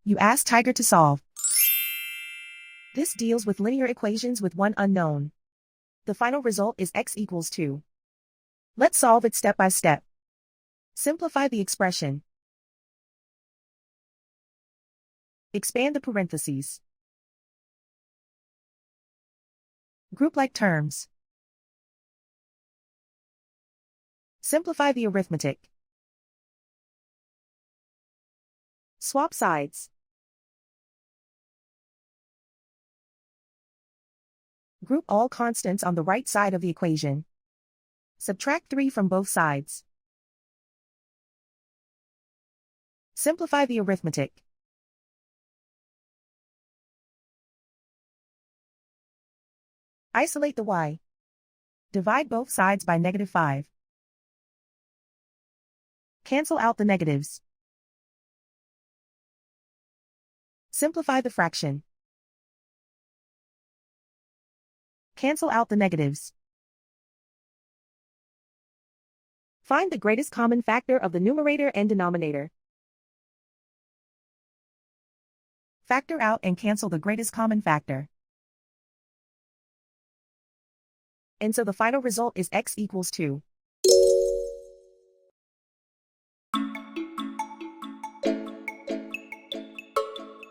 You ask Tiger to solve. This deals with linear equations with one unknown. The final result is x equals 2. Let's solve it step by step. Simplify the expression. Expand the parentheses. Group like terms. Simplify the arithmetic. Swap sides. Group all constants on the right side of the equation. Subtract 3 from both sides. Simplify the arithmetic. Isolate the y. Divide both sides by -5. Cancel out the negatives. Simplify the fraction. Cancel out the negatives. Find the greatest common factor of the numerator and denominator. Factor out and cancel the greatest common factor. And so the final result is x equals 2.